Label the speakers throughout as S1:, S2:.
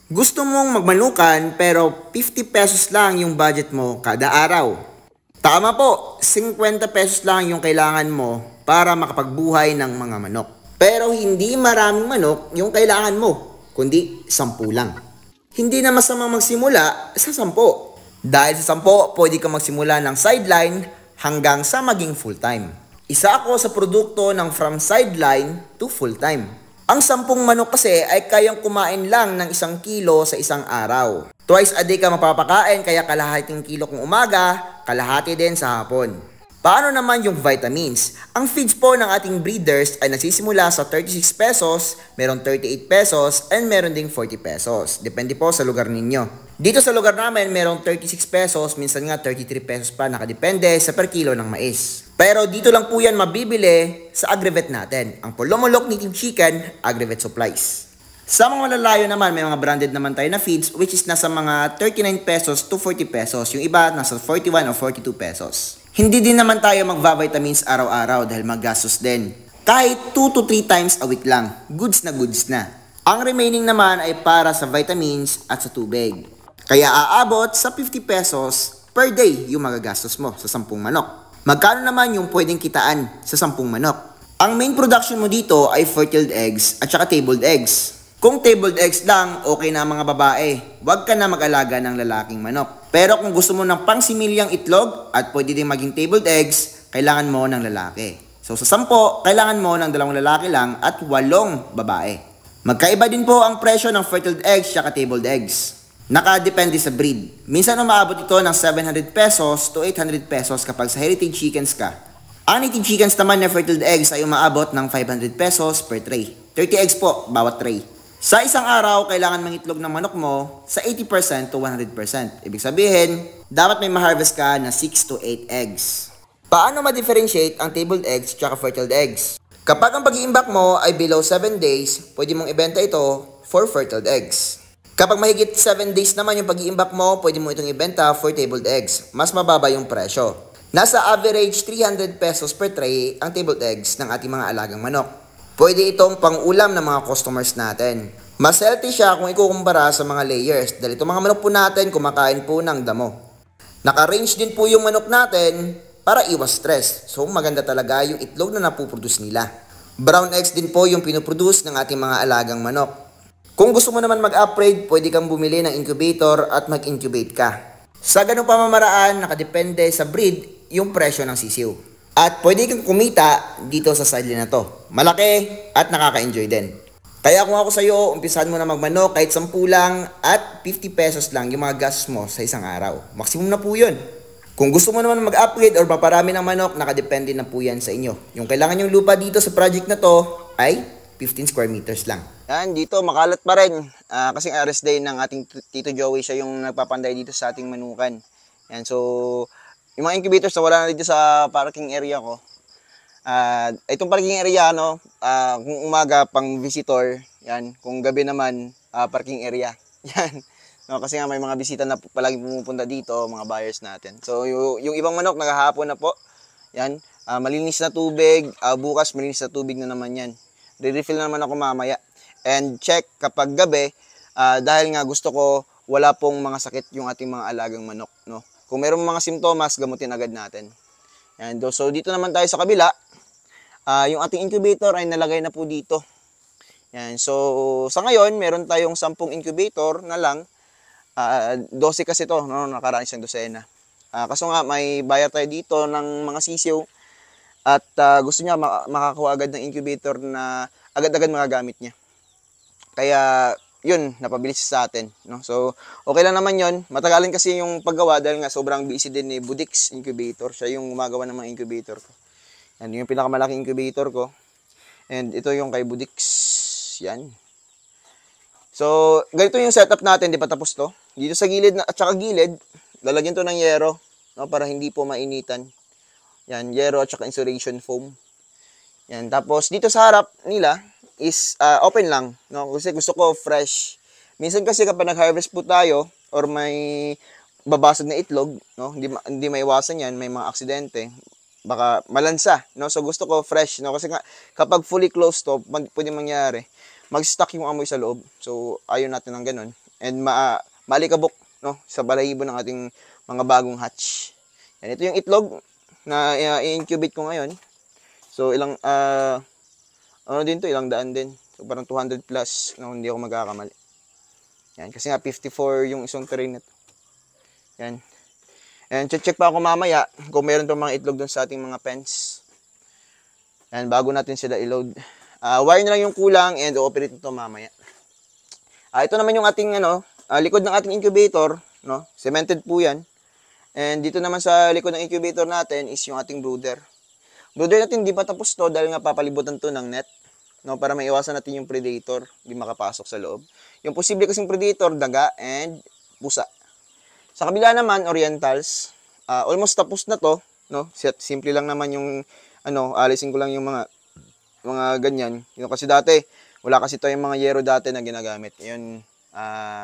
S1: Gusto mong magmanukan pero 50 pesos lang yung budget mo kada araw. Tama po, 50 pesos lang yung kailangan mo para makapagbuhay ng mga manok. Pero hindi maraming manok yung kailangan mo, kundi 10 lang. Hindi na masamang magsimula sa 10. Dahil sa 10, pwede kang magsimula ng sideline hanggang sa maging full-time. Isa ako sa produkto ng from sideline to full-time. Ang 10 manok kasi ay kayang kumain lang ng 1 kilo sa isang araw. Twice a day ka mapapakain kaya kalahating kilo kung umaga, kalahati din sa hapon. Paano naman yung vitamins? Ang feeds po ng ating breeders ay nagsisimula sa 36 pesos, meron 38 pesos, and meron ding 40 pesos. Depende po sa lugar ninyo. Dito sa lugar namin, merong 36 pesos, minsan nga 33 pesos pa, nakadepende sa per kilo ng mais. Pero dito lang po yan mabibili sa Agrivet natin, ang Polomolok Native Chicken Agrivet Supplies. Sa mga malalayo naman, may mga branded naman tayo na feeds which is nasa mga 39 pesos to 40 pesos. Yung iba nasa 41 o 42 pesos. Hindi din naman tayo magva-vitamins araw-araw dahil maggastos din. Kahit 2 to 3 times a week lang, goods na goods na. Ang remaining naman ay para sa vitamins at sa tubig. Kaya aabot sa 50 pesos per day yung magagastos mo sa 10 manok. Magkano naman yung pwedeng kitaan sa 10 manok? Ang main production mo dito ay fertiled eggs at saka tabled eggs. Kung tabled eggs lang, okay na mga babae. Huwag ka na mag-alaga ng lalaking manok. Pero kung gusto mo ng pangsimilyang itlog at pwede din maging tabled eggs, kailangan mo ng lalaki. So sa 10, kailangan mo ng 2 lalaki lang at 8 babae. Magkaiba din po ang presyo ng fertiled eggs at tabled eggs. Nakadepende sa breed. Minsan umaabot ito ng 700 pesos to 800 pesos kapag sa heritage chickens ka. Ang native chickens naman na fertiled eggs ay umaabot ng 500 pesos per tray. 30 eggs po bawat tray. Sa isang araw, kailangan mangitlog ng manok mo sa 80% to 100%. Ibig sabihin, dapat may ma-harvest ka na 6 to 8 eggs. Paano ma-differentiate ang tabled eggs at fertiled eggs? Kapag ang pag-iimbak mo ay below 7 days, pwede mong ibenta ito for fertiled eggs. Kapag mahigit 7 days naman yung pag-iimbak mo, pwede mo itong ibenta for tabled eggs. Mas mababa yung presyo. Nasa average 300 pesos per tray ang tabled eggs ng ating mga alagang manok. Pwede itong pang-ulam ng mga customers natin. Mas healthy siya kung ikukumpara sa mga layers dahil itong mga manok po natin kumakain po ng damo. Naka-range din po yung manok natin para iwas stress. So maganda talaga yung itlog na napuproduce nila. Brown eggs din po yung pinoproduce ng ating mga alagang manok. Kung gusto mo naman mag-upgrade, pwede kang bumili ng incubator at mag-incubate ka. Sa ganung pamamaraan, nakadepende sa breed yung presyo ng sisiw. At pwede kang kumita dito sa sideline na to. Malaki at nakaka-enjoy din. Kaya kung ako sa'yo, umpisahan mo na magmanok kahit 10 lang at 50 pesos lang yung mga gastos mo sa isang araw. Maximum na po yun. Kung gusto mo naman mag-upgrade or paparami ng manok, nakadepende na po yan sa inyo. Yung kailangan yung lupa dito sa project na to ay 15 square meters lang. Yan, dito makalat pa rin. Kasing RS Day ng ating Tito Joey, siya yung nagpapanday dito sa ating manukan. Yan, so, yung mga incubators na wala na dito sa parking area ko. Itong parking area, no, kung umaga pang visitor, yan, kung gabi naman, parking area. Yan. No, kasi nga may mga bisita na palagi pumupunta dito, mga buyers natin. So, yung ibang manok, naghahapon na po. Yan, malinis na tubig. Bukas, malinis na tubig na naman yan. Re-refill naman ako mamaya. And check kapag gabi, dahil nga gusto ko wala pong mga sakit yung ating mga alagang manok. No? Kung mayroong mga simptomas, gamutin agad natin. And so dito naman tayo sa kabila. Yung ating incubator ay nalagay na po dito. Yan. So sa ngayon, meron tayong 10 incubator na lang. 12 kasi to, no? Nakaraan isang dosena. Kaso nga may bayar tayo dito ng mga sisiw. At gusto niya makakuha agad ng incubator na agad-agad magagamit niya. Kaya yun, napabilis sa atin. No? So okay lang naman yun. Matagalan kasi yung paggawa dahil nga sobrang busy din ni Budix Incubator. Siya yung gumagawa ng mga incubator ko. Yan yung pinakamalaking incubator ko. And ito yung kay Budix. Yan. So ganito yung setup natin, di pa tapos to. Dito sa gilid at saka gilid, lalagyan to ng yero, no? Para hindi po mainitan. Yan, yero at saka insulation foam. Yan, tapos dito sa harap nila is open lang, no? Kasi gusto ko fresh. Minsan kasi kapag nag-harvest po tayo or may babasag na itlog, no? Hindi maiwasan yan, may mga aksidente. Baka malansa, no? So gusto ko fresh, no? Kasi nga kapag fully closed to, pwede mangyari, mag-stuck yung amoy sa loob. So ayaw natin ng ganun. and maalikabok, no, sa balahibo ng ating mga bagong hatch. Yan, ito yung itlog na i-incubate ko ngayon. So ilang ano din to, ilang daan din. So parang 200 plus, no, hindi ako magkakamali. Yan, kasi nga 54 yung isang tray nito. Yan. And check pa ako mamaya kung meron pa mga itlog dun sa ating mga pens. Yan, bago natin sila i-load. Wire na lang yung kulang and ooperate ito mamaya. Ito naman yung ating likod ng ating incubator, no? Cemented po yan. And dito naman sa likod ng incubator natin is yung ating brooder. Brooder natin hindi pa tapos to dahil nga papalibutan to ng net, no, para maiwasan natin yung predator, hindi makapasok sa loob. Yung posible kasing predator, daga and pusa. Sa kabila naman, orientals, almost tapos na to, no? Simple lang naman yung alisin ko lang yung mga ganyan. Yung kasi dati, wala kasi to yung mga yero dati na ginagamit. Yun,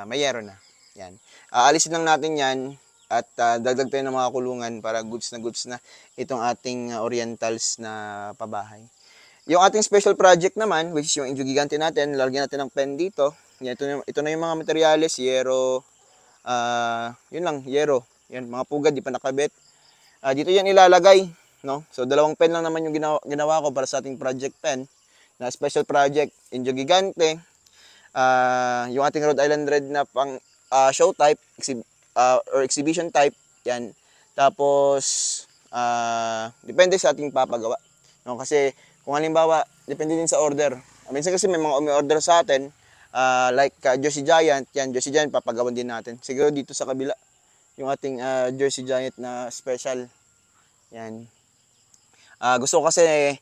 S1: may yero na. Yan. Alisin lang natin yan at dagdag tayo ng mga kulungan para goods na itong ating orientals na pabahay. Yung ating special project naman, which is yung Indyo-Gigante natin, lalagyan natin ng pen dito. Yan, ito na yung mga materyales, yero, yun lang, yero. Yan, mga pugad, di pa nakabit. Dito yan ilalagay, no? So, 2 pen lang naman yung ginawa ko para sa ating project pen na special project, Indyo-Gigante. Yung ating Rhode Island Red na pang show type, or exhibition type, yan. Tapos, depende sa ating papagawa. No? Kasi, kung halimbawa, depende din sa order. Minsan kasi may mga umi-order sa atin, like Jersey Giant, yan, Jersey Giant, papagawan din natin. Siguro dito sa kabila, yung ating Jersey Giant na special. Yan. Gusto ko kasi,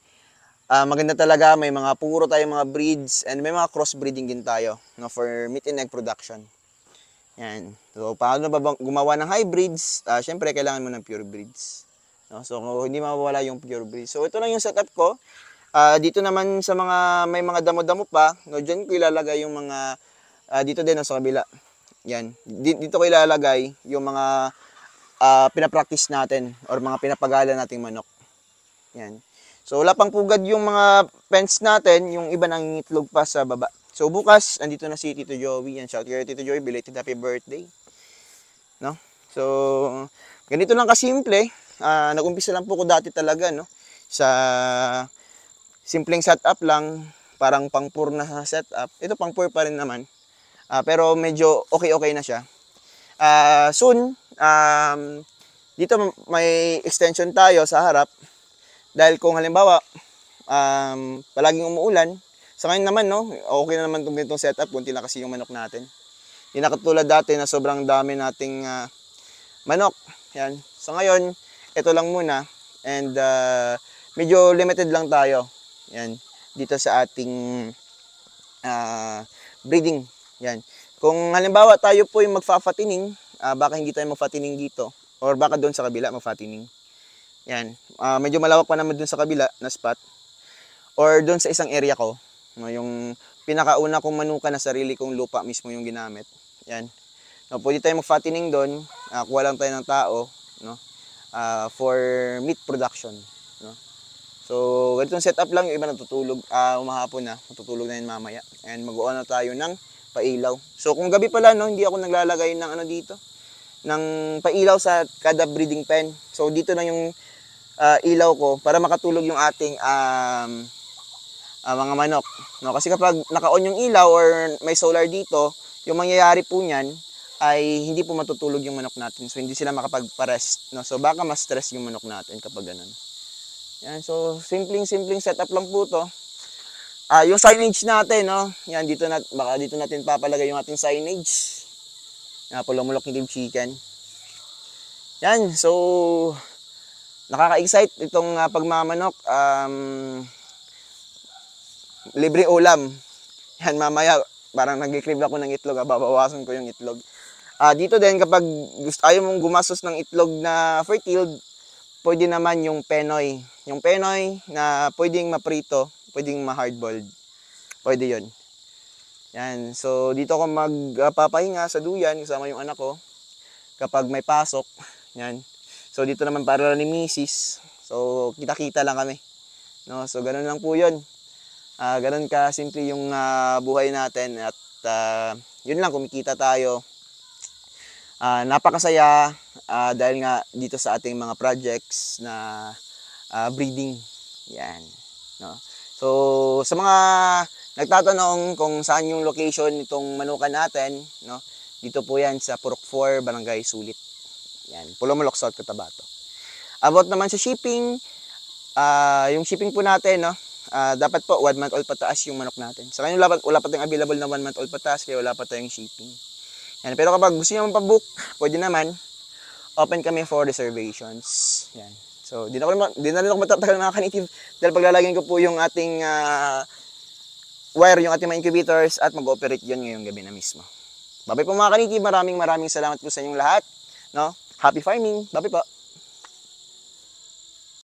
S1: maganda talaga, may mga puro tayong mga breeds, and may mga crossbreeding din tayo, no, for meat and egg production. Yan. So, paano ba gumawa ng hybrids? Syempre, kailangan mo ng pure breeds. No? So, hindi mawawala yung pure breeds. So, ito lang yung setup ko. Dito naman sa may mga damo-damo pa, no, dyan ko ilalagay yung mga, dito din sa kabila. Yan. Dito ko ilalagay yung mga pinapractice natin or mga pinapagala nating manok. Yan. So, wala pang pugad yung mga pens natin, yung iba nangingitlog pa sa baba. So, bukas, andito na si Tito Joey. Yan, shout out Tito Joey, belated happy birthday. No? So, ganito lang kasimple. Nag-umpisa lang po ko dati talaga, no? Sa simpleng setup lang, parang pang-pur na setup. Ito pang-pur pa rin naman. Pero medyo okay na siya. Soon, dito may extension tayo sa harap. Dahil kung halimbawa, palaging umuulan, sa ngayon naman, no, okay na naman itong setup, kunti na kasi yung manok natin. Hindi na katulad dati na sobrang dami nating manok. Yan. So ngayon, ito lang muna. And medyo limited lang tayo. Yan. Dito sa ating breeding. Yan. Kung halimbawa tayo po yung magfa-fattening, baka hindi tayo magfa-fattening dito. Or baka doon sa kabila magfa-fattening. Yan. Medyo malawak pa naman doon sa kabila na spot. Or doon sa isang area ko. No, yung pinakauna kong manuka na sarili kong lupa mismo yung ginamit. Yan. No, pwede tayong mag-fattening doon. Kuha lang tayo ng tao, no? For meat production, no? So, ganitong setup lang, yung iba natutulog, umahapon na, matutulog na yun mamaya. And mag-on na tayo ng pailaw. So, kung gabi pala, no, hindi ako naglalagay ng dito, ng pailaw sa kada breeding pen. So, dito na yung ilaw ko para makatulog yung ating mga manok. No? Kasi kapag naka-on yung ilaw or may solar dito, yung mangyayari po niyan ay hindi po matutulog yung manok natin. So, hindi sila makapagpa-rest. No? So, baka ma-stress yung manok natin kapag ganun. Yan. So, simpleng setup lang po to. Yung signage natin, no? Yan, baka dito natin papalagay yung ating signage. Pulumulok Native Chicken. Yan. So, nakaka-excite itong pagmamanok. Libre ulam. Yan, mamaya, parang nag-crave ako ng itlog, babawasan ko yung itlog. Dito din, kapag ayaw mong gumastos ng itlog na fertile, pwede naman yung penoy. Yung penoy na pwedeng maprito, pwedeng ma-hardboiled. Pwede yun. Yan, so dito ako magpapahinga sa duyan, kasama yung anak ko, kapag may pasok. Yan. So dito naman para ni Mrs. So, kita-kita lang kami. No? So, ganun lang po yun. Ganun ka simple yung buhay natin at Yun lang, kumikita tayo. Napakasaya dahil nga dito sa ating mga projects na breeding. Yan. No? So, sa mga nagtatanong kung saan yung location nitong manukan natin, no? Dito po yan sa Purok 4, Barangay Sulit. Yan, Pulomolok South, Cotabato. About naman sa shipping, yung shipping po natin, no? Dapat po 1 month old pataas yung manok natin. Sa kanya wala pa tayong available na 1 month old pataas, kaya wala pa tayong shipping. Yan. Pero kapag gusto niyo mapabook, pwede naman. Open kami for reservations. Yan. So, di na rin ako matatagal mga ka-native dahil paglalagyan ko po yung ating wire, yung ating mga incubators at mag-operate yun ngayong gabi na mismo. Bye po mga ka-native. Maraming salamat po sa inyong lahat. No? Happy farming. Bye po.